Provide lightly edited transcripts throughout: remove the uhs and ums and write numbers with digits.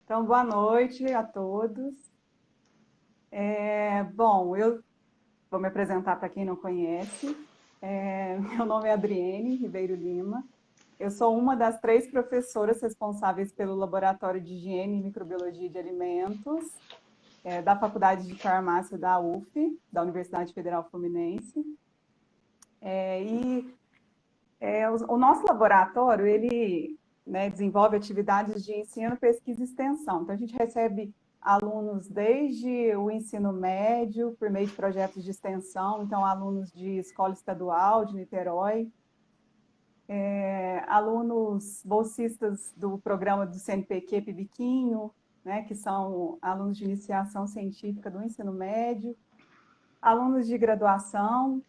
Então, boa noite a todos. Bom, eu vou me apresentar para quem não conhece. Meu nome é Adriene Ribeiro Lima. Eu sou uma das 3 professoras responsáveis pelo Laboratório de Higiene e Microbiologia de Alimentos, da Faculdade de Farmácia da UF, da Universidade Federal Fluminense. O nosso laboratório, ele, né, desenvolve atividades de ensino, pesquisa e extensão. Então, a gente recebe alunos desde o ensino médio, por meio de projetos de extensão, então, alunos de escola estadual de Niterói, alunos bolsistas do programa do CNPq Pibiquinho, né, que são alunos de iniciação científica do ensino médio, alunos de graduação,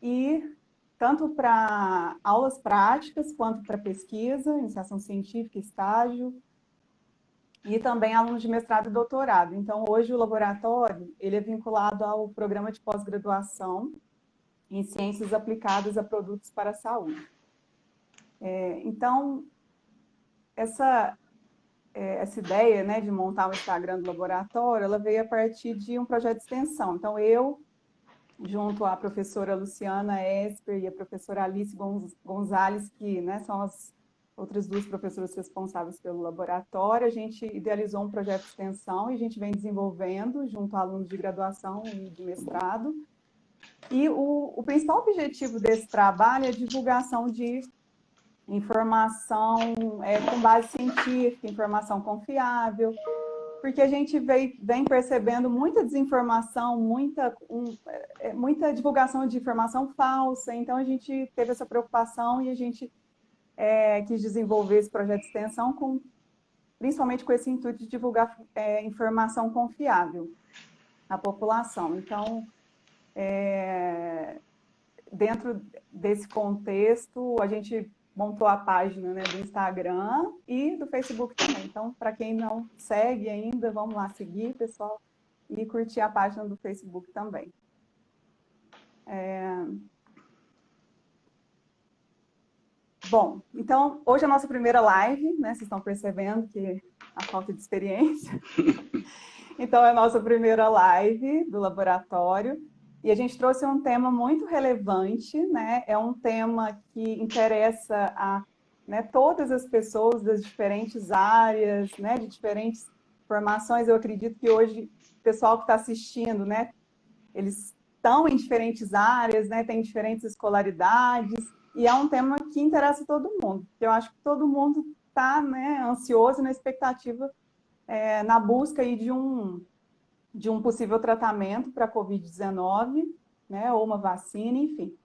e tanto para aulas práticas, quanto para pesquisa, iniciação científica, estágio, e também alunos de mestrado e doutorado. Então, hoje o laboratório ele é vinculado ao programa de pós-graduação em ciências aplicadas a produtos para a saúde. Então, essa ideia, né, de montar o Instagram do laboratório, ela veio a partir de um projeto de extensão. Então, eu, junto à professora Luciana Esper e a professora Alice Gonzalez, que, né, são as outras 2 professoras responsáveis pelo laboratório, a gente idealizou um projeto de extensão e a gente vem desenvolvendo junto a alunos de graduação e de mestrado. E o principal objetivo desse trabalho é a divulgação de informação com base científica, informação confiável, porque a gente vem percebendo muita desinformação, muita divulgação de informação falsa, então a gente teve essa preocupação e a gente quis desenvolver esse projeto de extensão principalmente com esse intuito de divulgar informação confiável à população. Então, dentro desse contexto, a gente montou a página, né, do Instagram e do Facebook também. Então, para quem não segue ainda, vamos lá seguir, pessoal, e curtir a página do Facebook também. Bom, então, hoje é a nossa primeira live, né? Vocês estão percebendo que a falta de experiência. Então, é a nossa primeira live do laboratório. E a gente trouxe um tema muito relevante, né? É um tema que interessa a, né, todas as pessoas das diferentes áreas, né, de diferentes formações. Eu acredito que hoje o pessoal que está assistindo, né, eles estão em diferentes áreas, né, têm diferentes escolaridades, e é um tema que interessa todo mundo. Eu acho que todo mundo está, né, ansioso na expectativa, na busca aí de um possível tratamento para a Covid-19, né, ou uma vacina, enfim.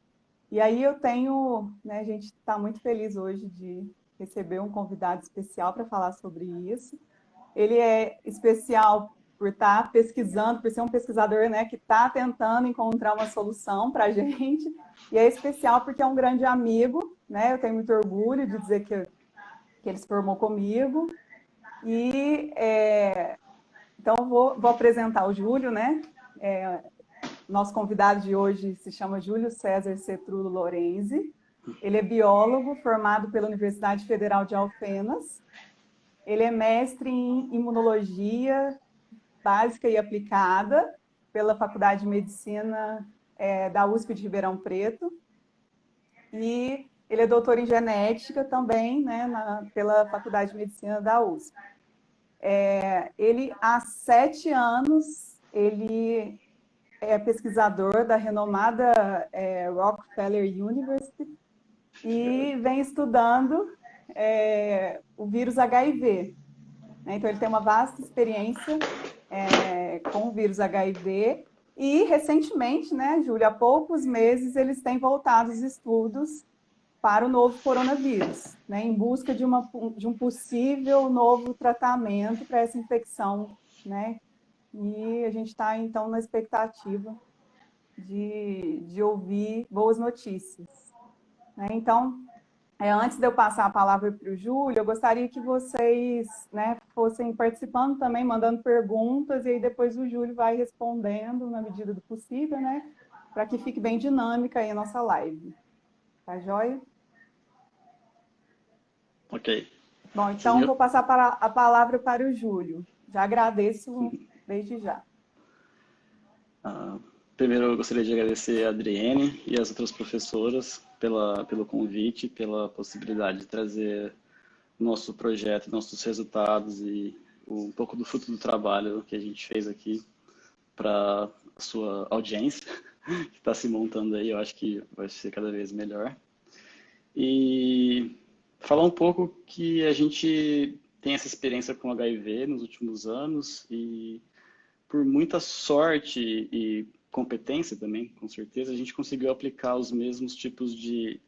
E aí eu tenho, né, a gente está muito feliz hoje de receber um convidado especial para falar sobre isso. Ele é especial por estar pesquisando, por ser um pesquisador, né, que está tentando encontrar uma solução para a gente, e é especial porque é um grande amigo, né, eu tenho muito orgulho de dizer que ele se formou comigo, e então vou apresentar o Júlio, né, nosso convidado de hoje se chama Júlio César Cetrulo Lorenzi. Ele é biólogo formado pela Universidade Federal de Alfenas. Ele é mestre em imunologia básica e aplicada pela Faculdade de Medicina da USP de Ribeirão Preto. E ele é doutor em genética também, né, pela Faculdade de Medicina da USP. Ele, há 7 anos, ele é pesquisador da renomada Rockefeller University e vem estudando o vírus HIV. Então, ele tem uma vasta experiência com o vírus HIV e, recentemente, né, Júlia, há poucos meses, eles têm voltado os estudos para o novo coronavírus, né, em busca de um possível novo tratamento para essa infecção, né? E a gente está, então, na expectativa de ouvir boas notícias, né? Então, antes de eu passar a palavra para o Júlio, eu gostaria que vocês, né, fossem participando também, mandando perguntas, e aí depois o Júlio vai respondendo na medida do possível, né, para que fique bem dinâmica aí a nossa live. Tá joia? Ok. Bom, então vou passar a palavra para o Júlio. Já agradeço desde já. Primeiro, eu gostaria de agradecer a Adriene e as outras professoras pelo convite, pela possibilidade de trazer o nosso projeto, nossos resultados e um pouco do fruto do trabalho que a gente fez aqui para a sua audiência, que está se montando aí. Eu acho que vai ser cada vez melhor. E falar um pouco que a gente tem essa experiência com HIV nos últimos anos e por muita sorte e competência também, com certeza, a gente conseguiu aplicar os mesmos tipos de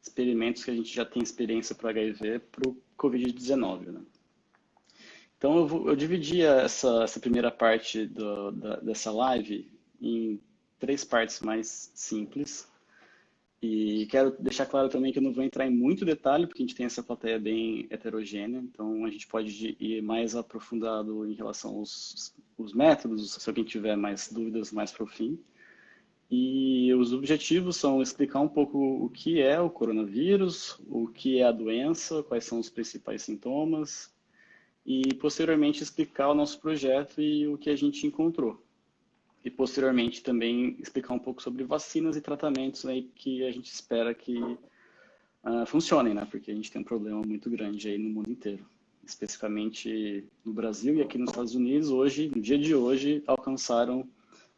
experimentos que a gente já tem experiência para HIV para o Covid-19, né? Então eu dividi essa primeira parte dessa live em 3 partes mais simples. E quero deixar claro também que eu não vou entrar em muito detalhe, porque a gente tem essa plateia bem heterogênea, então a gente pode ir mais aprofundado em relação aos métodos, se alguém tiver mais dúvidas mais para o fim. E os objetivos são explicar um pouco o que é o coronavírus, o que é a doença, quais são os principais sintomas, e posteriormente explicar o nosso projeto e o que a gente encontrou. E posteriormente também explicar um pouco sobre vacinas e tratamentos aí que a gente espera que funcionem, né? Porque a gente tem um problema muito grande aí no mundo inteiro. Especificamente no Brasil e aqui nos Estados Unidos, hoje, no dia de hoje, alcançaram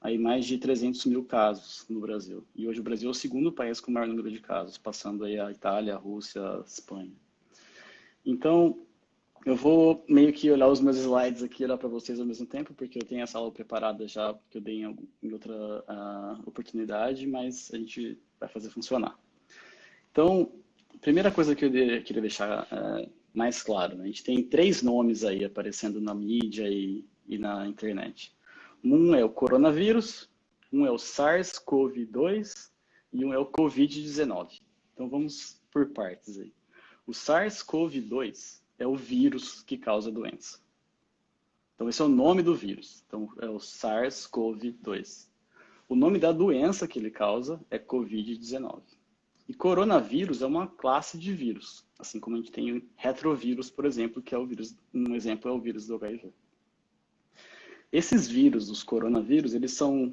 aí mais de 300 mil casos no Brasil. E hoje o Brasil é o segundo país com o maior número de casos, passando aí a Itália, a Rússia, a Espanha. Então, eu vou meio que olhar os meus slides aqui e olhar para vocês ao mesmo tempo, porque eu tenho essa aula preparada já, que eu dei em outra oportunidade, mas a gente vai fazer funcionar. Então, a primeira coisa que eu queria deixar mais claro, né? A gente tem 3 nomes aí aparecendo na mídia e na internet. Um é o coronavírus, um é o SARS-CoV-2 e um é o Covid-19. Então, vamos por partes aí. O SARS-CoV-2 é o vírus que causa a doença. Então, esse é o nome do vírus. Então, é o SARS-CoV-2. O nome da doença que ele causa é Covid-19. E coronavírus é uma classe de vírus, assim como a gente tem o retrovírus, por exemplo, que é o vírus, um exemplo é o vírus do HIV. Esses vírus, os coronavírus, eles são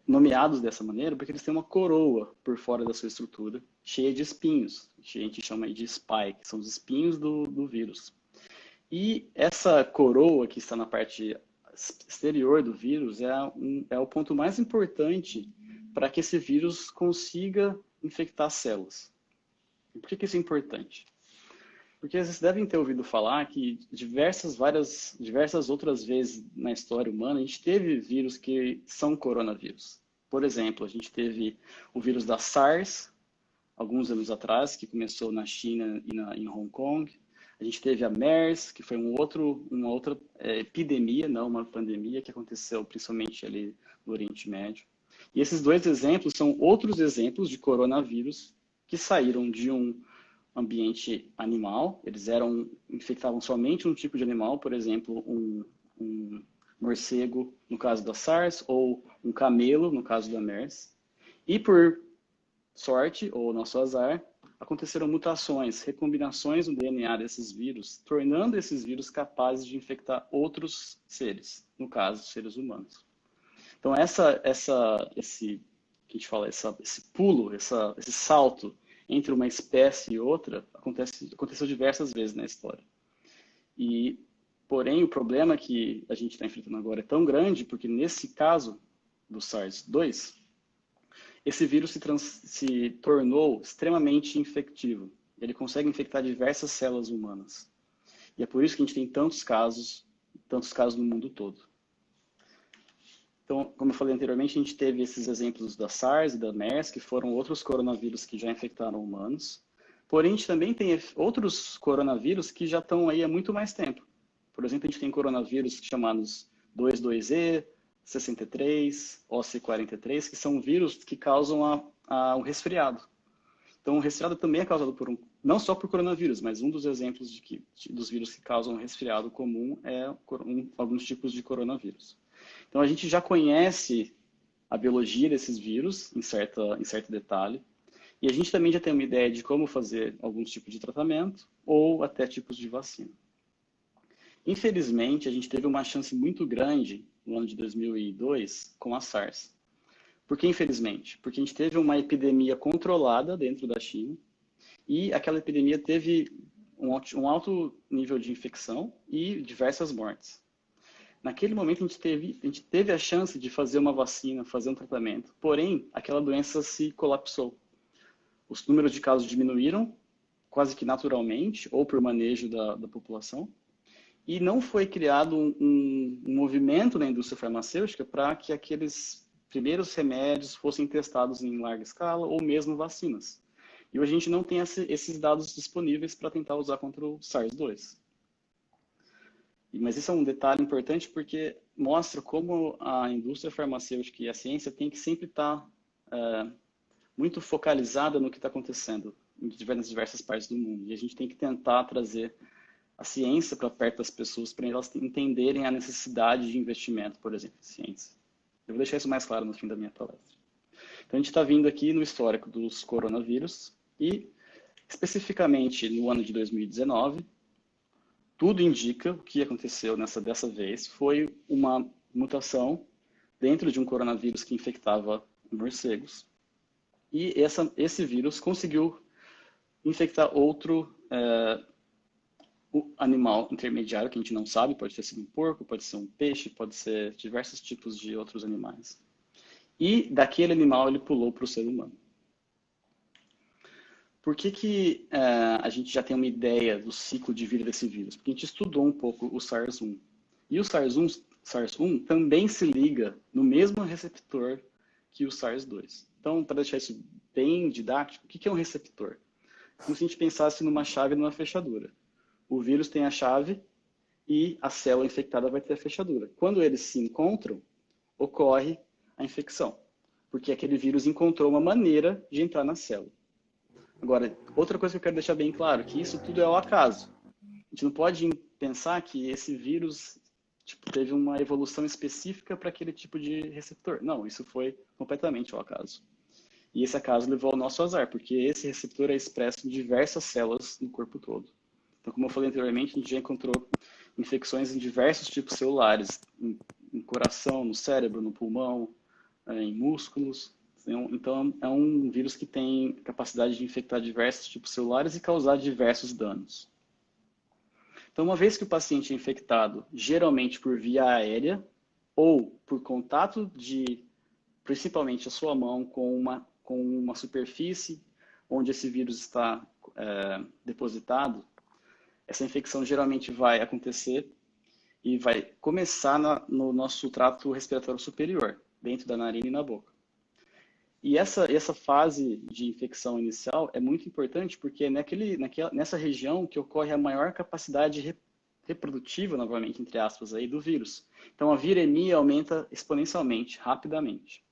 nomeados dessa maneira porque eles têm uma coroa por fora da sua estrutura, cheia de espinhos. A gente chama de spike, são os espinhos do vírus. E essa coroa que está na parte exterior do vírus é o ponto mais importante para que esse vírus consiga infectar células. E por que isso é importante? Porque vocês devem ter ouvido falar que diversas outras vezes na história humana a gente teve vírus que são coronavírus. Por exemplo, a gente teve o vírus da SARS, alguns anos atrás, que começou na China e em Hong Kong. A gente teve a MERS, que foi uma outra epidemia, não uma pandemia, que aconteceu principalmente ali no Oriente Médio. E esses 2 exemplos são outros exemplos de coronavírus que saíram de um ambiente animal, eles infectavam somente um tipo de animal, por exemplo, um morcego, no caso da SARS, ou um camelo, no caso da MERS. E por sorte, ou nosso azar, aconteceram mutações, recombinações no DNA desses vírus, tornando esses vírus capazes de infectar outros seres, no caso, seres humanos. Então, esse pulo, esse salto entre uma espécie e outra aconteceu diversas vezes na história. Porém, o problema que a gente está enfrentando agora é tão grande porque, nesse caso do SARS-2, esse vírus se tornou extremamente infectivo. Ele consegue infectar diversas células humanas. E é por isso que a gente tem tantos casos no mundo todo. Então, como eu falei anteriormente, a gente teve esses exemplos da SARS e da MERS, que foram outros coronavírus que já infectaram humanos. Porém, a gente também tem outros coronavírus que já estão aí há muito mais tempo. Por exemplo, a gente tem coronavírus chamados 22E, 63, OC43, que são vírus que causam um resfriado. Então, o resfriado também é causado não só por coronavírus, mas um dos exemplos dos vírus que causam resfriado comum é alguns tipos de coronavírus. Então, a gente já conhece a biologia desses vírus em certo detalhe. E a gente também já tem uma ideia de como fazer alguns tipos de tratamento ou até tipos de vacina. Infelizmente, a gente teve uma chance muito grande no ano de 2002 com a SARS. Por que infelizmente? Porque a gente teve uma epidemia controlada dentro da China e aquela epidemia teve um alto nível de infecção e diversas mortes. Naquele momento, a gente teve a chance de fazer uma vacina, fazer um tratamento, porém, aquela doença se colapsou. Os números de casos diminuíram, quase que naturalmente, ou por manejo da população, e não foi criado um movimento na indústria farmacêutica para que aqueles primeiros remédios fossem testados em larga escala, ou mesmo vacinas. E hoje a gente não tem esses dados disponíveis para tentar usar contra o SARS-2. Mas isso é um detalhe importante porque mostra como a indústria farmacêutica e a ciência tem que sempre estar muito focalizada no que está acontecendo nas diversas partes do mundo. E a gente tem que tentar trazer a ciência para perto das pessoas para elas entenderem a necessidade de investimento, por exemplo, em ciência. Eu vou deixar isso mais claro no fim da minha palestra. Então, a gente está vindo aqui no histórico dos coronavírus e, especificamente no ano de 2019, tudo indica o que aconteceu dessa vez foi uma mutação dentro de um coronavírus que infectava morcegos. E esse vírus conseguiu infectar outro animal intermediário que a gente não sabe, pode ter sido um porco, pode ser um peixe, pode ser diversos tipos de outros animais. E daquele animal ele pulou para o ser humano. Por que a gente já tem uma ideia do ciclo de vida desse vírus? Porque a gente estudou um pouco o SARS-1. E o SARS-1 também se liga no mesmo receptor que o SARS-2. Então, para deixar isso bem didático, o que é um receptor? Como se a gente pensasse numa chave e numa fechadura. O vírus tem a chave e a célula infectada vai ter a fechadura. Quando eles se encontram, ocorre a infecção. Porque aquele vírus encontrou uma maneira de entrar na célula. Agora, outra coisa que eu quero deixar bem claro, que isso tudo é ao acaso. A gente não pode pensar que esse vírus teve uma evolução específica para aquele tipo de receptor. Não, isso foi completamente ao acaso. E esse acaso levou ao nosso azar, porque esse receptor é expresso em diversas células no corpo todo. Então, como eu falei anteriormente, a gente já encontrou infecções em diversos tipos celulares, em coração, no cérebro, no pulmão, em músculos. Então, é um vírus que tem capacidade de infectar diversos tipos celulares e causar diversos danos. Então, uma vez que o paciente é infectado, geralmente por via aérea ou por contato principalmente a sua mão com uma superfície onde esse vírus está depositado, essa infecção geralmente vai acontecer e vai começar no nosso trato respiratório superior, dentro da narina e na boca. E essa fase de infecção inicial é muito importante porque é nessa região que ocorre a maior capacidade reprodutiva, novamente, entre aspas, aí, do vírus. Então, a viremia aumenta exponencialmente, rapidamente.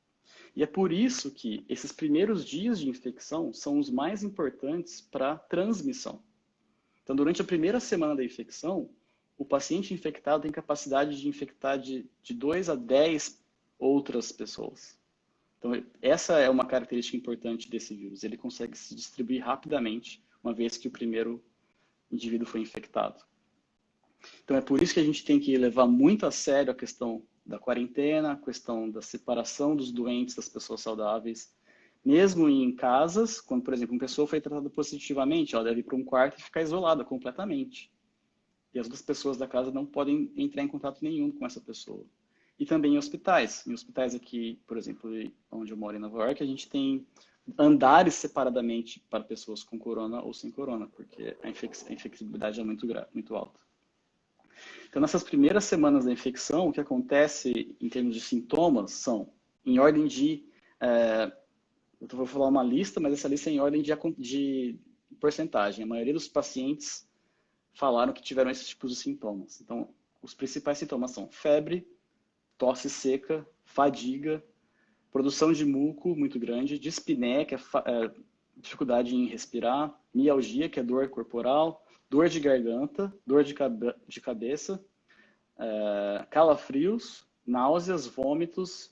E é por isso que esses primeiros dias de infecção são os mais importantes para a transmissão. Então, durante a primeira semana da infecção, o paciente infectado tem capacidade de infectar de 2 a 10 outras pessoas. Então, essa é uma característica importante desse vírus. Ele consegue se distribuir rapidamente, uma vez que o primeiro indivíduo foi infectado. Então, é por isso que a gente tem que levar muito a sério a questão da quarentena, a questão da separação dos doentes das pessoas saudáveis. Mesmo em casas, quando, por exemplo, uma pessoa foi tratada positivamente, ela deve ir para um quarto e ficar isolada completamente. E as outras pessoas da casa não podem entrar em contato nenhum com essa pessoa. E também em hospitais. Em hospitais aqui, por exemplo, onde eu moro em Nova York, a gente tem andares separadamente para pessoas com corona ou sem corona, porque a infectabilidade é muito alta. Então, nessas primeiras semanas da infecção, o que acontece em termos de sintomas são, em ordem de... eu vou falar uma lista, mas essa lista é em ordem de porcentagem. A maioria dos pacientes falaram que tiveram esses tipos de sintomas. Então, os principais sintomas são febre, tosse seca, fadiga, produção de muco muito grande, dispneia, que é dificuldade em respirar, mialgia, que é dor corporal, dor de garganta, dor de cabeça, calafrios, náuseas, vômitos,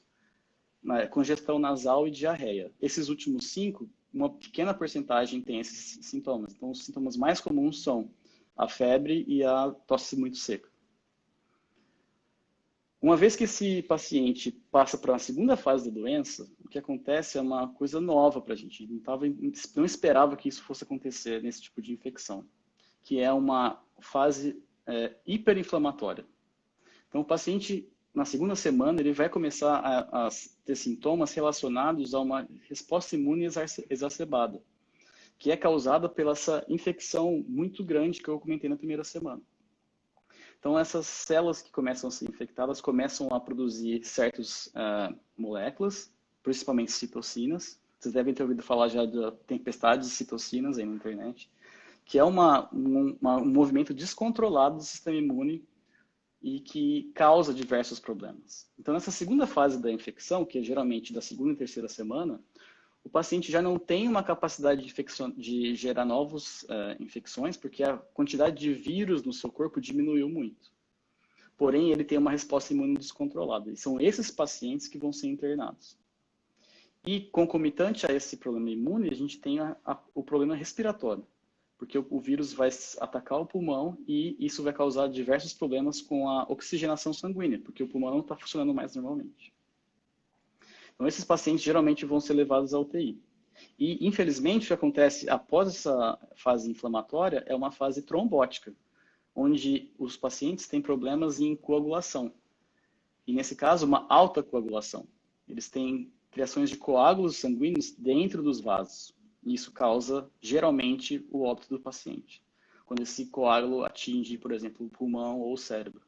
congestão nasal e diarreia. Esses últimos 5, uma pequena porcentagem tem esses sintomas. Então, os sintomas mais comuns são a febre e a tosse muito seca. Uma vez que esse paciente passa para a segunda fase da doença, o que acontece é uma coisa nova para a gente. Não esperava que isso fosse acontecer nesse tipo de infecção, que é uma fase hiperinflamatória. Então, o paciente, na segunda semana, ele vai começar a ter sintomas relacionados a uma resposta imune exacerbada, que é causada pela essa infecção muito grande que eu comentei na primeira semana. Então, essas células que começam a ser infectadas começam a produzir certas moléculas, principalmente citocinas. Vocês devem ter ouvido falar já da tempestade de citocinas aí na internet, que é um movimento descontrolado do sistema imune e que causa diversos problemas. Então, nessa segunda fase da infecção, que é geralmente da segunda e terceira semana, o paciente já não tem uma capacidade de gerar novas infecções, porque a quantidade de vírus no seu corpo diminuiu muito. Porém, ele tem uma resposta imune descontrolada. E são esses pacientes que vão ser internados. E, concomitante a esse problema imune, a gente tem o problema respiratório, porque o vírus vai atacar o pulmão e isso vai causar diversos problemas com a oxigenação sanguínea, porque o pulmão não está funcionando mais normalmente. Então, esses pacientes geralmente vão ser levados à UTI. E, infelizmente, o que acontece após essa fase inflamatória é uma fase trombótica, onde os pacientes têm problemas em coagulação. E, nesse caso, uma alta coagulação. Eles têm criações de coágulos sanguíneos dentro dos vasos. E isso causa, geralmente, o óbito do paciente, quando esse coágulo atinge, por exemplo, o pulmão ou o cérebro.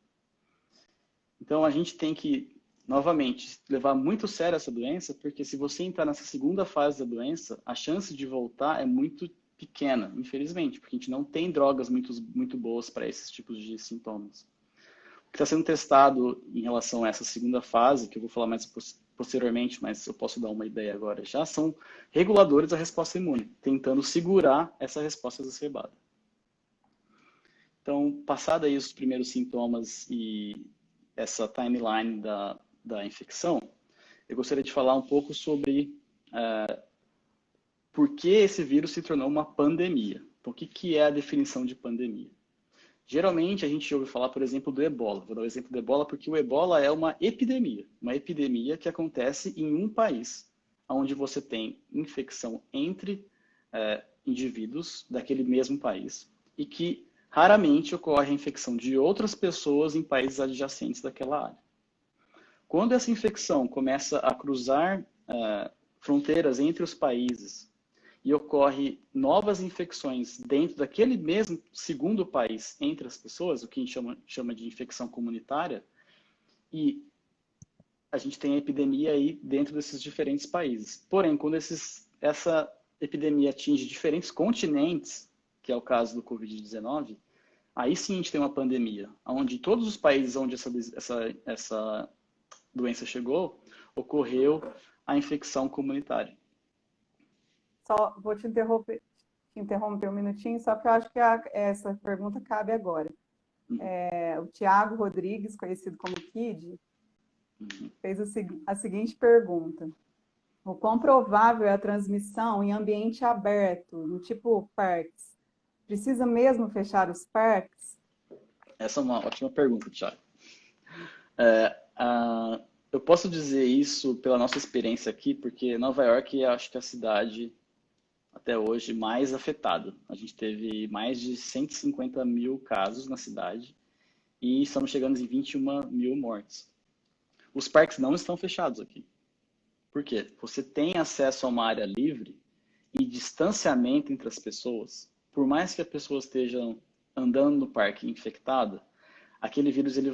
Então, a gente tem que, novamente, levar muito a sério essa doença, porque se você entrar nessa segunda fase da doença, a chance de voltar é muito pequena, infelizmente, porque a gente não tem drogas muito boas para esses tipos de sintomas. O que está sendo testado em relação a essa segunda fase, que eu vou falar mais posteriormente, mas eu posso dar uma ideia agora já, são reguladores da resposta imune, tentando segurar essa resposta exacerbada. Então, passado aí os primeiros sintomas e essa timeline da infecção, eu gostaria de falar um pouco sobre por que esse vírus se tornou uma pandemia. Então, o que é a definição de pandemia? Geralmente, a gente ouve falar, por exemplo, do ebola. Vou dar o exemplo do ebola porque o ebola é uma epidemia que acontece em um país, onde você tem infecção entre indivíduos daquele mesmo país e que raramente ocorre a infecção de outras pessoas em países adjacentes daquela área. Quando essa infecção começa a cruzar fronteiras entre os países e ocorre novas infecções dentro daquele mesmo segundo país entre as pessoas, o que a gente chama de infecção comunitária, e a gente tem a epidemia aí dentro desses diferentes países. Porém, quando essa epidemia atinge diferentes continentes, que é o caso do Covid-19, aí sim a gente tem uma pandemia, onde todos os países onde essa doença chegou, ocorreu a infecção comunitária. Só vou te interromper um minutinho, só que eu acho que essa pergunta cabe agora. O Tiago Rodrigues, conhecido como Kid, fez a seguinte pergunta. O quão provável é a transmissão em ambiente aberto, no tipo parques? Precisa mesmo fechar os parques? Essa é uma ótima pergunta, Tiago. Eu posso dizer isso pela nossa experiência aqui, porque Nova York é, acho que, a cidade até hoje mais afetada. A gente teve mais de 150 mil casos na cidade e estamos chegando em 21 mil mortes. Os parques não estão fechados aqui. Por quê? Você tem acesso a uma área livre e distanciamento entre as pessoas. Por mais que a pessoa esteja andando no parque infectada, aquele vírus ele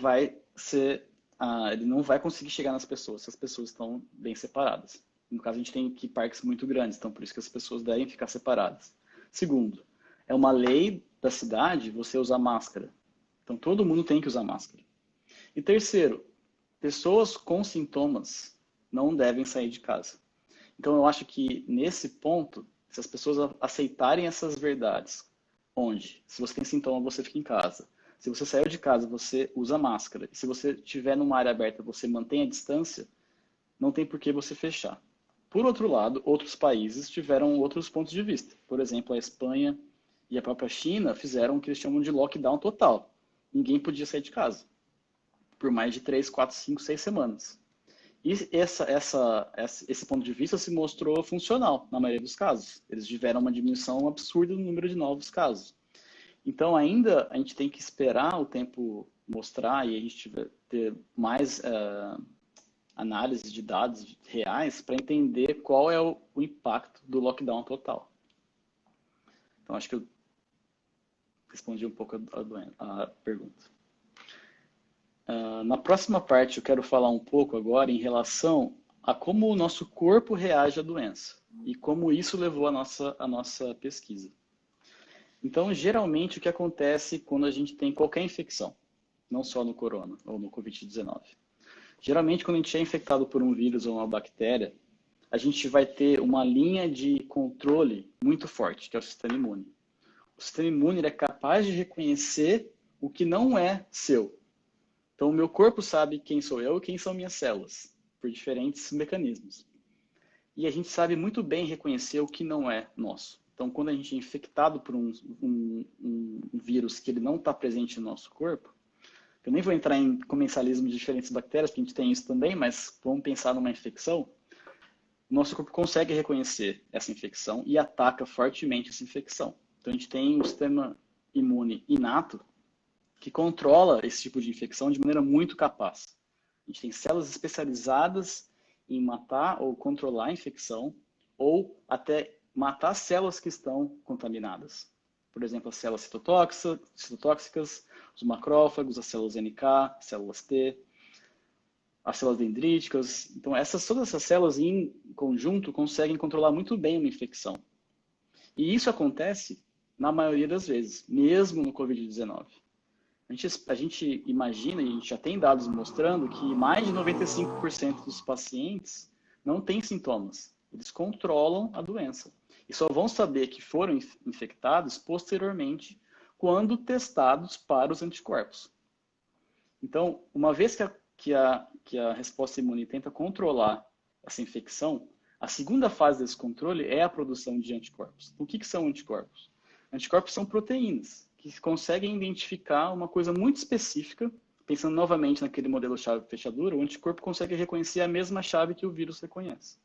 não vai conseguir chegar nas pessoas se as pessoas estão bem separadas. No caso, a gente tem aqui parques muito grandes, então por isso que as pessoas devem ficar separadas. Segundo, é uma lei da cidade você usar máscara. Então todo mundo tem que usar máscara. E terceiro, pessoas com sintomas não devem sair de casa. Então eu acho que nesse ponto, se as pessoas aceitarem essas verdades, onde se você tem sintoma, você fica em casa. Se você saiu de casa, você usa máscara. E se você estiver numa área aberta, você mantém a distância, não tem por que você fechar. Por outro lado, outros países tiveram outros pontos de vista. Por exemplo, a Espanha e a própria China fizeram o que eles chamam de lockdown total. Ninguém podia sair de casa por mais de 3, 4, 5, 6 semanas. E esse ponto de vista se mostrou funcional na maioria dos casos. Eles tiveram uma diminuição absurda no número de novos casos. Então, ainda a gente tem que esperar o tempo mostrar e a gente ter mais análise de dados reais para entender qual é o impacto do lockdown total. Então, acho que eu respondi um pouco a pergunta. Na próxima parte, eu quero falar um pouco agora em relação a como o nosso corpo reage à doença e como isso levou a nossa pesquisa. Então, geralmente, o que acontece quando a gente tem qualquer infecção, não só no corona ou no Covid-19. Geralmente, quando a gente é infectado por um vírus ou uma bactéria, a gente vai ter uma linha de controle muito forte, que é o sistema imune. O sistema imune é capaz de reconhecer o que não é seu. Então, o meu corpo sabe quem sou eu e quem são minhas células, por diferentes mecanismos. E a gente sabe muito bem reconhecer o que não é nosso. Então, quando a gente é infectado por um vírus que ele não está presente no nosso corpo, eu nem vou entrar em comensalismo de diferentes bactérias, porque a gente tem isso também, mas vamos pensar numa infecção. O nosso corpo consegue reconhecer essa infecção e ataca fortemente essa infecção. Então, a gente tem um sistema imune inato que controla esse tipo de infecção de maneira muito capaz. A gente tem células especializadas em matar ou controlar a infecção, ou até matar células que estão contaminadas. Por exemplo, as células citotóxicas, os macrófagos, as células NK, as células T, as células dendríticas. Então, todas essas células em conjunto conseguem controlar muito bem uma infecção. E isso acontece na maioria das vezes, mesmo no Covid-19. A gente imagina, e a gente já tem dados mostrando, que mais de 95% dos pacientes não têm sintomas. Eles controlam a doença. E só vão saber que foram infectados posteriormente, quando testados para os anticorpos. Então, uma vez que a resposta imune tenta controlar essa infecção, a segunda fase desse controle é a produção de anticorpos. Então, o que são anticorpos? Anticorpos são proteínas que conseguem identificar uma coisa muito específica. Pensando novamente naquele modelo chave-fechadura, o anticorpo consegue reconhecer a mesma chave que o vírus reconhece.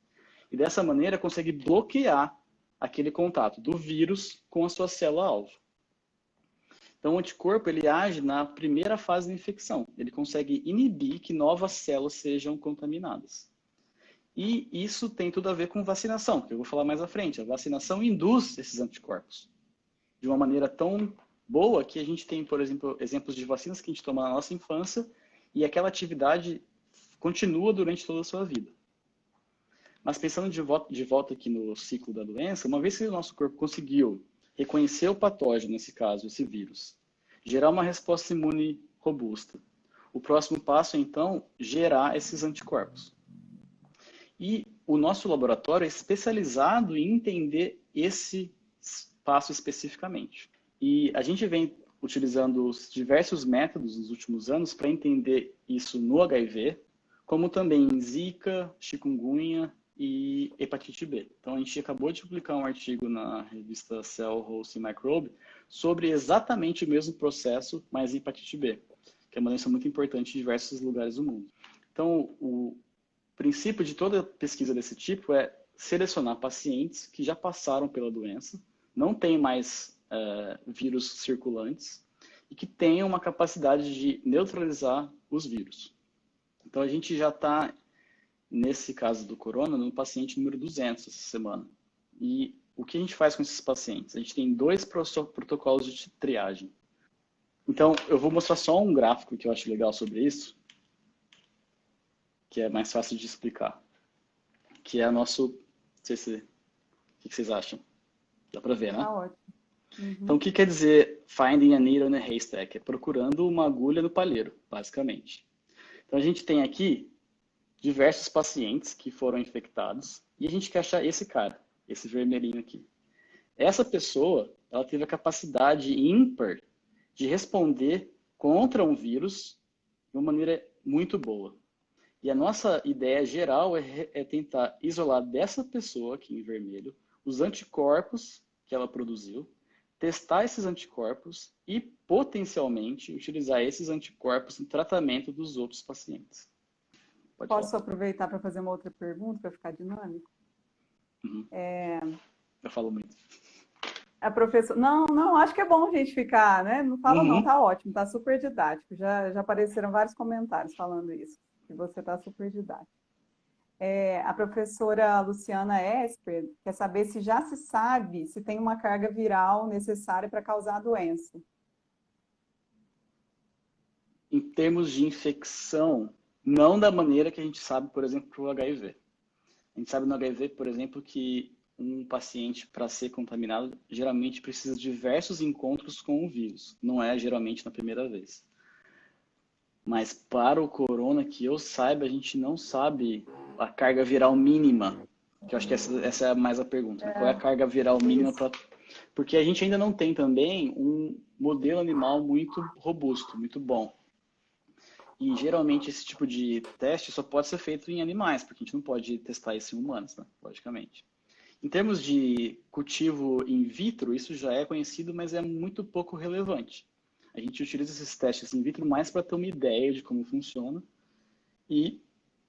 E dessa maneira consegue bloquear aquele contato do vírus com a sua célula-alvo. Então, o anticorpo ele age na primeira fase da infecção. Ele consegue inibir que novas células sejam contaminadas. E isso tem tudo a ver com vacinação, que eu vou falar mais à frente. A vacinação induz esses anticorpos de uma maneira tão boa que a gente tem, por exemplo, exemplos de vacinas que a gente toma na nossa infância e aquela atividade continua durante toda a sua vida. Mas pensando de volta aqui no ciclo da doença, uma vez que o nosso corpo conseguiu reconhecer o patógeno, nesse caso, esse vírus, gerar uma resposta imune robusta, o próximo passo é, então, gerar esses anticorpos. E o nosso laboratório é especializado em entender esse passo especificamente. E a gente vem utilizando diversos métodos nos últimos anos para entender isso no HIV, como também em Zika, chikungunya e hepatite B. Então, a gente acabou de publicar um artigo na revista Cell, Host and Microbe sobre exatamente o mesmo processo, mas em hepatite B, que é uma doença muito importante em diversos lugares do mundo. Então, o princípio de toda pesquisa desse tipo é selecionar pacientes que já passaram pela doença, não têm mais vírus circulantes e que tenham uma capacidade de neutralizar os vírus. Então, a gente já está, nesse caso do corona, no paciente número 200 essa semana. E o que a gente faz com esses pacientes? A gente tem 2 protocolos de triagem. Então, eu vou mostrar só um gráfico que eu acho legal sobre isso, que é mais fácil de explicar. Que é nosso... Não sei se... O que vocês acham? Dá para ver, né? Tá ótimo. Uhum. Então, o que quer dizer finding a needle in a haystack? É procurando uma agulha no palheiro, basicamente. Então, a gente tem aqui diversos pacientes que foram infectados e a gente quer achar esse cara, esse vermelhinho aqui. Essa pessoa, ela teve a capacidade ímpar de responder contra um vírus de uma maneira muito boa. E a nossa ideia geral é tentar isolar dessa pessoa aqui em vermelho os anticorpos que ela produziu, testar esses anticorpos e potencialmente utilizar esses anticorpos no tratamento dos outros pacientes. Pode Posso falar. aproveitar para fazer uma outra pergunta para ficar dinâmico? Uhum. Eu falo muito. A professora... Não, acho que é bom a gente ficar, né? Não fala não, Uhum. tá ótimo, tá super didático. Já apareceram vários comentários falando isso, que você tá super didático. A professora Luciana Esper quer saber se já se sabe se tem uma carga viral necessária para causar a doença. Em termos de infecção, não da maneira que a gente sabe, por exemplo, para o HIV. A gente sabe no HIV, por exemplo, que um paciente, para ser contaminado, geralmente precisa de diversos encontros com o vírus. Não é geralmente na primeira vez. Mas para o corona, que eu saiba, a gente não sabe a carga viral mínima. Que eu acho que essa é mais a pergunta, né? Qual é a carga viral mínima para... Porque a gente ainda não tem também um modelo animal muito robusto, muito bom. E geralmente esse tipo de teste só pode ser feito em animais, porque a gente não pode testar isso em humanos, né? Logicamente. Em termos de cultivo in vitro, isso já é conhecido, mas é muito pouco relevante. A gente utiliza esses testes in vitro mais para ter uma ideia de como funciona e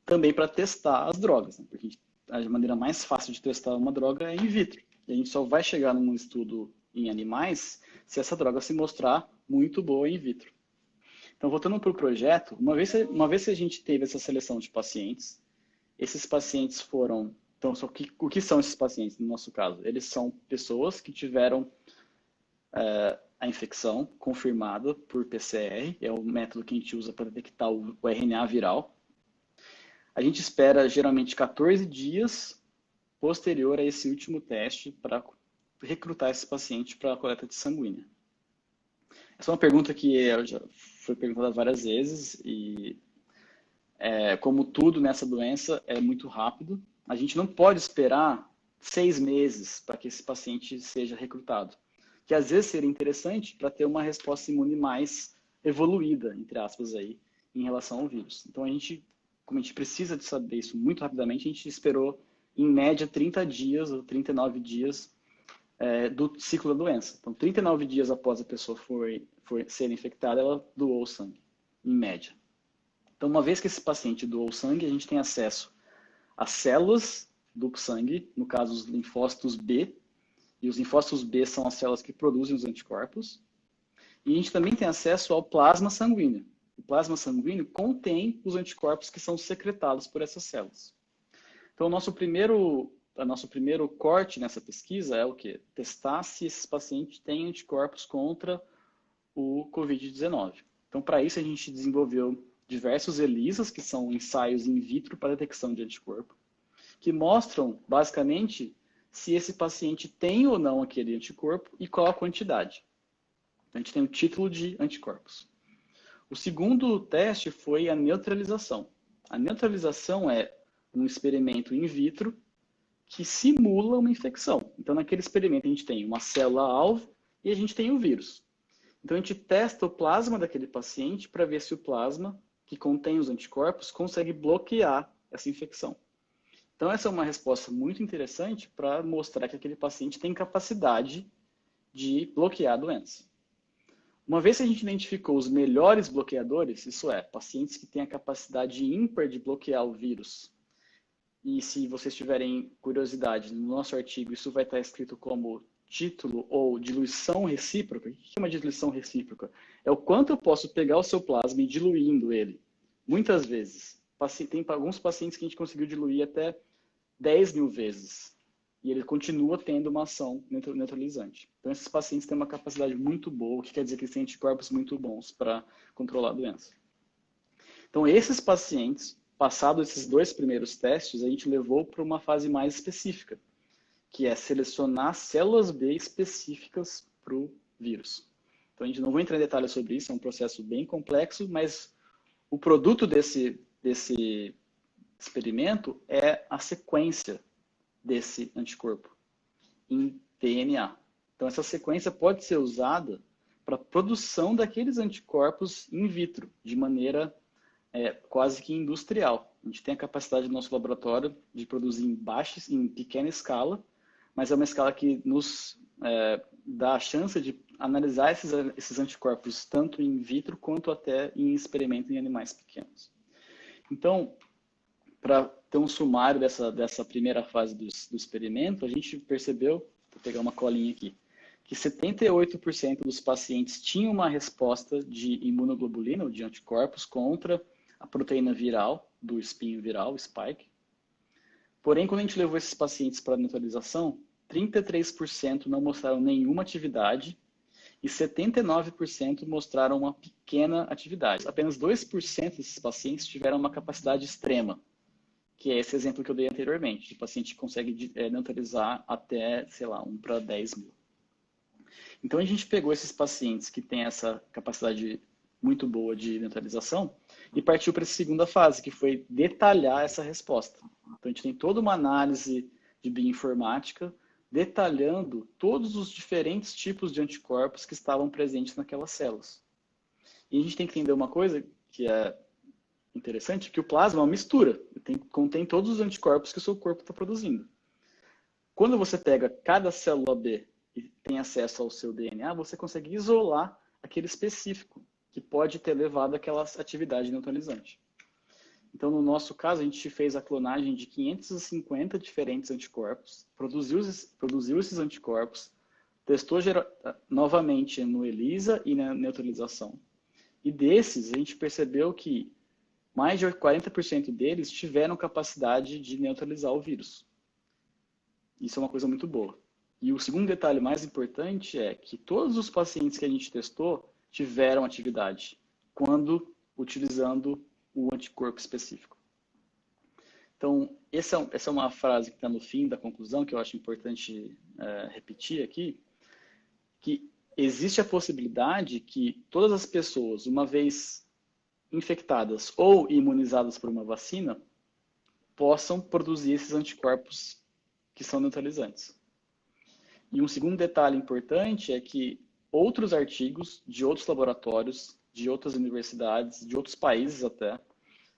também para testar as drogas, né? Porque a maneira mais fácil de testar uma droga é in vitro. E a gente só vai chegar num estudo em animais se essa droga se mostrar muito boa in vitro. Então, voltando para o projeto, uma vez que a gente teve essa seleção de pacientes, esses pacientes foram... Então, o que são esses pacientes, no nosso caso? Eles são pessoas que tiveram a infecção confirmada por PCR, é o método que a gente usa para detectar o RNA viral. A gente espera, geralmente, 14 dias posterior a esse último teste para recrutar esse paciente para a coleta de sanguínea. Essa é uma pergunta que já foi perguntada várias vezes e, como tudo nessa doença, é muito rápido. A gente não pode esperar 6 meses para que esse paciente seja recrutado, que às vezes seria interessante para ter uma resposta imune mais evoluída, entre aspas, aí, em relação ao vírus. Então, como a gente precisa de saber isso muito rapidamente, a gente esperou, em média, 30 dias ou 39 dias do ciclo da doença. Então, 39 dias após a pessoa ser infectada, ela doou sangue, em média. Então, uma vez que esse paciente doou sangue, a gente tem acesso às células do sangue, no caso, os linfócitos B, e os linfócitos B são as células que produzem os anticorpos. E a gente também tem acesso ao plasma sanguíneo. O plasma sanguíneo contém os anticorpos que são secretados por essas células. Então, o nosso primeiro corte nessa pesquisa é o quê? Testar se esses pacientes têm anticorpos contra o Covid-19. Então, para isso, a gente desenvolveu diversos ELISAs, que são ensaios in vitro para detecção de anticorpo, que mostram, basicamente, se esse paciente tem ou não aquele anticorpo e qual a quantidade. A gente tem o título de anticorpos. O segundo teste foi a neutralização. A neutralização é um experimento in vitro que simula uma infecção. Então, naquele experimento, a gente tem uma célula-alvo e a gente tem o vírus. Então, a gente testa o plasma daquele paciente para ver se o plasma, que contém os anticorpos, consegue bloquear essa infecção. Então, essa é uma resposta muito interessante para mostrar que aquele paciente tem capacidade de bloquear a doença. Uma vez que a gente identificou os melhores bloqueadores, isso é, pacientes que têm a capacidade ímpar de bloquear o vírus, e se vocês tiverem curiosidade, no nosso artigo isso vai estar escrito como título ou diluição recíproca. O que é uma diluição recíproca? É o quanto eu posso pegar o seu plasma e diluindo ele. Muitas vezes. Tem alguns pacientes que a gente conseguiu diluir até 10 mil vezes. E ele continua tendo uma ação neutralizante. Então, esses pacientes têm uma capacidade muito boa, o que quer dizer que eles têm anticorpos muito bons para controlar a doença. Então, esses pacientes, passados esses 2 primeiros testes, a gente levou para uma fase mais específica, que é selecionar células B específicas para o vírus. Então, a gente não vai entrar em detalhes sobre isso, é um processo bem complexo, mas o produto desse experimento é a sequência desse anticorpo em DNA. Então, essa sequência pode ser usada para a produção daqueles anticorpos in vitro, de maneira quase que industrial. A gente tem a capacidade do nosso laboratório de produzir em pequena escala, mas é uma escala que nos dá a chance de analisar esses anticorpos tanto in vitro quanto até em experimento em animais pequenos. Então, para ter um sumário dessa primeira fase do experimento, a gente percebeu, vou pegar uma colinha aqui, que 78% dos pacientes tinham uma resposta de imunoglobulina, ou de anticorpos, contra a proteína viral, do espinho viral, spike. Porém, quando a gente levou esses pacientes para a neutralização, 33% não mostraram nenhuma atividade e 79% mostraram uma pequena atividade. Apenas 2% desses pacientes tiveram uma capacidade extrema, que é esse exemplo que eu dei anteriormente. O paciente consegue neutralizar até, sei lá, 1 para 10 mil. Então, a gente pegou esses pacientes que têm essa capacidade muito boa de neutralização e partiu para a segunda fase, que foi detalhar essa resposta. Então, a gente tem toda uma análise de bioinformática detalhando todos os diferentes tipos de anticorpos que estavam presentes naquelas células. E a gente tem que entender uma coisa que é interessante, que o plasma é uma mistura, contém todos os anticorpos que o seu corpo está produzindo. Quando você pega cada célula B e tem acesso ao seu DNA, você consegue isolar aquele específico, que pode ter levado àquela atividade neutralizante. Então, no nosso caso, a gente fez a clonagem de 550 diferentes anticorpos, produziu esses anticorpos, testou novamente no ELISA e na neutralização. E desses, a gente percebeu que mais de 40% deles tiveram capacidade de neutralizar o vírus. Isso é uma coisa muito boa. E o segundo detalhe mais importante é que todos os pacientes que a gente testou tiveram atividade quando utilizando o anticorpo específico. Então, essa é uma frase que está no fim da conclusão, que eu acho importante repetir aqui, que existe a possibilidade que todas as pessoas, uma vez infectadas ou imunizadas por uma vacina, possam produzir esses anticorpos que são neutralizantes. E um segundo detalhe importante é que outros artigos de outros laboratórios, de outras universidades, de outros países até,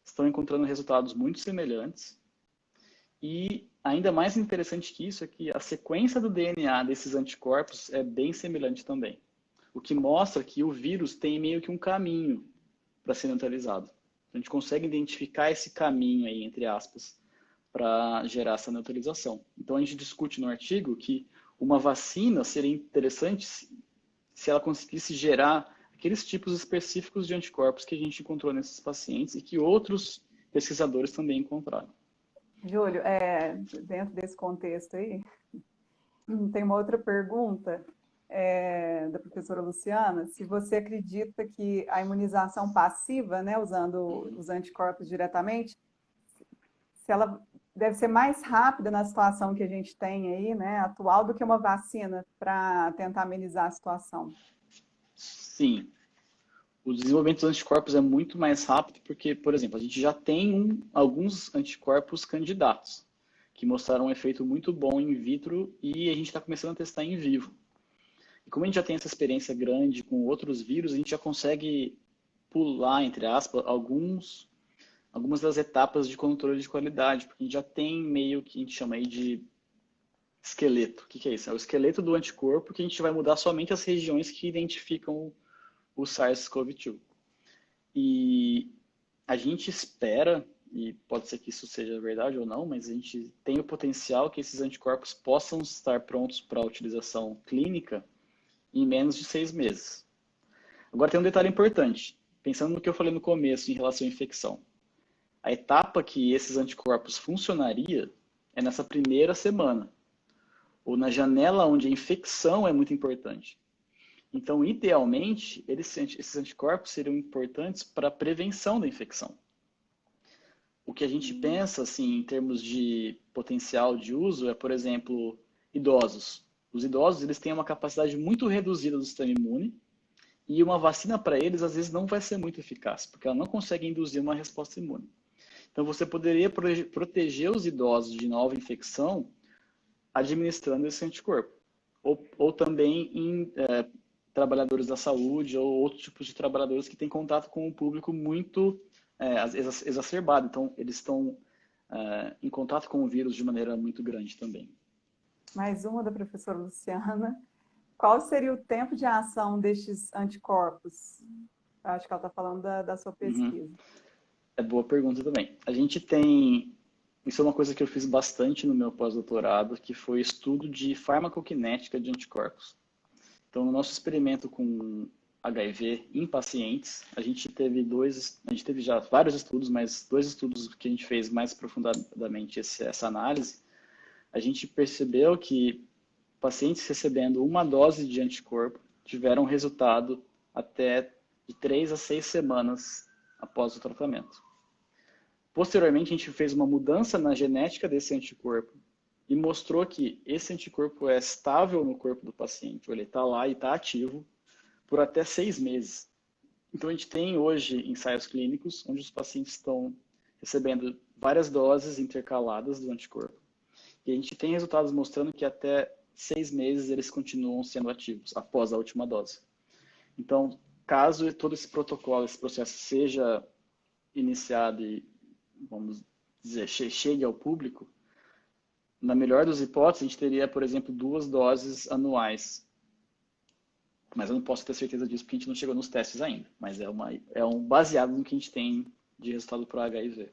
estão encontrando resultados muito semelhantes. E ainda mais interessante que isso é que a sequência do DNA desses anticorpos é bem semelhante também. O que mostra que o vírus tem meio que um caminho para ser neutralizado. A gente consegue identificar esse caminho aí, entre aspas, para gerar essa neutralização. Então a gente discute no artigo que uma vacina seria interessante se ela conseguisse gerar aqueles tipos específicos de anticorpos que a gente encontrou nesses pacientes e que outros pesquisadores também encontraram. Júlio, dentro desse contexto aí, tem uma outra pergunta da professora Luciana, se você acredita que a imunização passiva, né, usando os anticorpos diretamente, se ela deve ser mais rápida na situação que a gente tem aí, né, atual, do que uma vacina para tentar amenizar a situação. Sim. O desenvolvimento dos anticorpos é muito mais rápido porque, por exemplo, a gente já tem alguns anticorpos candidatos que mostraram um efeito muito bom in vitro e a gente está começando a testar em vivo. E como a gente já tem essa experiência grande com outros vírus, a gente já consegue pular, entre aspas, algumas das etapas de controle de qualidade, porque a gente já tem meio que a gente chama aí de esqueleto. O que é isso? É o esqueleto do anticorpo que a gente vai mudar somente as regiões que identificam o SARS-CoV-2. E a gente espera, e pode ser que isso seja verdade ou não, mas a gente tem o potencial que esses anticorpos possam estar prontos para a utilização clínica em menos de 6 meses. Agora tem um detalhe importante, pensando no que eu falei no começo em relação à infecção. A etapa que esses anticorpos funcionaria é nessa primeira semana, ou na janela onde a infecção é muito importante. Então, idealmente, esses anticorpos seriam importantes para a prevenção da infecção. O que a gente pensa, assim, em termos de potencial de uso é, por exemplo, idosos. Os idosos, eles têm uma capacidade muito reduzida do sistema imune e uma vacina para eles, às vezes, não vai ser muito eficaz, porque ela não consegue induzir uma resposta imune. Então, você poderia proteger os idosos de nova infecção administrando esse anticorpo. Ou também em trabalhadores da saúde ou outros tipos de trabalhadores que têm contato com um público muito exacerbado. Então, eles estão em contato com o vírus de maneira muito grande também. Mais uma da professora Luciana. Qual seria o tempo de ação destes anticorpos? Eu acho que ela está falando da sua pesquisa. É boa pergunta também. A gente tem... Isso é uma coisa que eu fiz bastante no meu pós-doutorado, que foi estudo de farmacokinética de anticorpos. Então, no nosso experimento com HIV em pacientes, a gente teve já vários estudos, mas 2 estudos que a gente fez mais aprofundadamente essa análise, a gente percebeu que pacientes recebendo uma dose de anticorpo tiveram resultado até de 3 a 6 semanas após o tratamento. Posteriormente, a gente fez uma mudança na genética desse anticorpo e mostrou que esse anticorpo é estável no corpo do paciente. Ele está lá e está ativo por até 6 meses. Então, a gente tem hoje ensaios clínicos onde os pacientes estão recebendo várias doses intercaladas do anticorpo. E a gente tem resultados mostrando que até 6 meses eles continuam sendo ativos após a última dose. Então, caso todo esse protocolo, esse processo seja iniciado e, vamos dizer, chegue ao público, na melhor das hipóteses, a gente teria, por exemplo, 2 doses anuais. Mas eu não posso ter certeza disso porque a gente não chegou nos testes ainda. Mas é um baseado no que a gente tem de resultado para o HIV.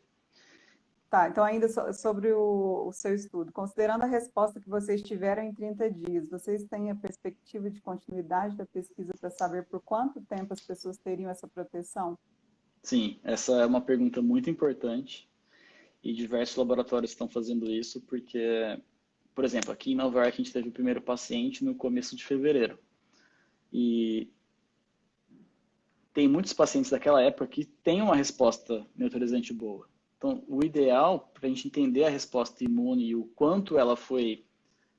Tá, então ainda sobre o seu estudo. Considerando a resposta que vocês tiveram em 30 dias, vocês têm a perspectiva de continuidade da pesquisa para saber por quanto tempo as pessoas teriam essa proteção? Sim, essa é uma pergunta muito importante. E diversos laboratórios estão fazendo isso porque, por exemplo, aqui em Nova York a gente teve o primeiro paciente no começo de fevereiro. E tem muitos pacientes daquela época que têm uma resposta neutralizante boa. Então, o ideal para a gente entender a resposta imune e o quanto ela foi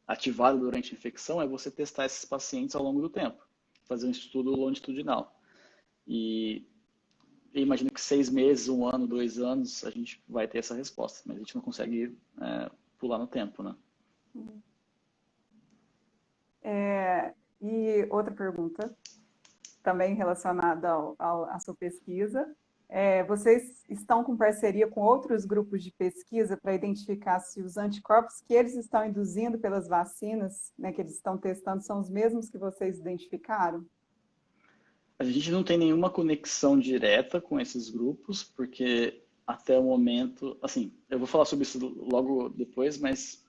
ativada durante a infecção é você testar esses pacientes ao longo do tempo, fazer um estudo longitudinal. E eu imagino que 6 meses, 1 ano, 2 anos, a gente vai ter essa resposta, mas a gente não consegue pular no tempo, né? E outra pergunta, também relacionada à sua pesquisa. Vocês estão com parceria com outros grupos de pesquisa para identificar se os anticorpos que eles estão induzindo pelas vacinas, né, que eles estão testando, são os mesmos que vocês identificaram? A gente não tem nenhuma conexão direta com esses grupos, porque até o momento, assim, eu vou falar sobre isso logo depois, mas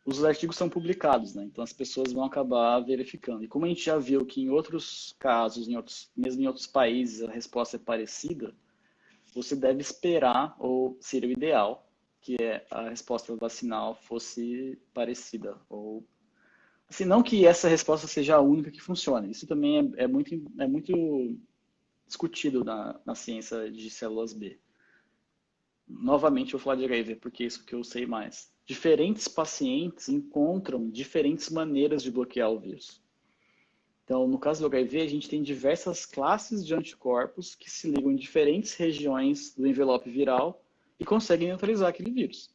os artigos são publicados, né? Então as pessoas vão acabar verificando. E como a gente já viu que em outros casos, mesmo em outros países, a resposta é parecida, você deve esperar, ou seria o ideal, que a resposta vacinal fosse parecida. Ou, assim, não que essa resposta seja a única que funcione. Isso também é muito discutido na ciência de células B. Novamente, eu vou falar de HIV, porque é isso que eu sei mais. Diferentes pacientes encontram diferentes maneiras de bloquear o vírus. Então, no caso do HIV, a gente tem diversas classes de anticorpos que se ligam em diferentes regiões do envelope viral e conseguem neutralizar aquele vírus.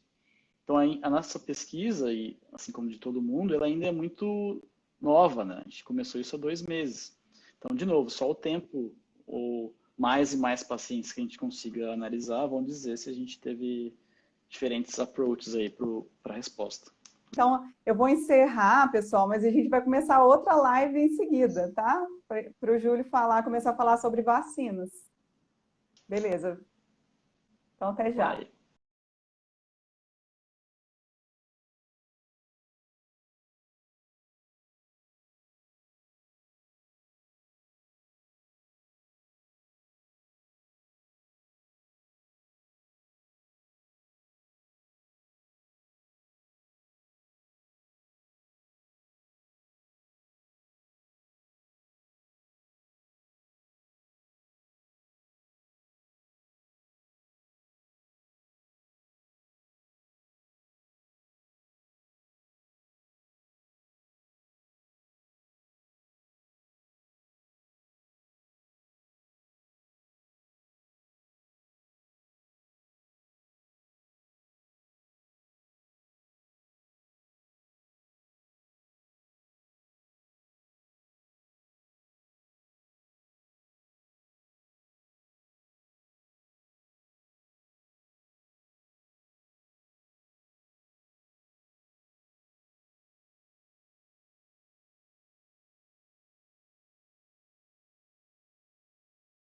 Então, a nossa pesquisa, e assim como de todo mundo, ela ainda é muito nova, né? A gente começou isso há 2 meses. Então, de novo, só o tempo ou mais e mais pacientes que a gente consiga analisar vão dizer se a gente teve diferentes approaches aí para a resposta. Então, eu vou encerrar, pessoal, mas a gente vai começar outra live em seguida, tá? Para o Júlio começar a falar sobre vacinas. Beleza. Então, até já. Vai.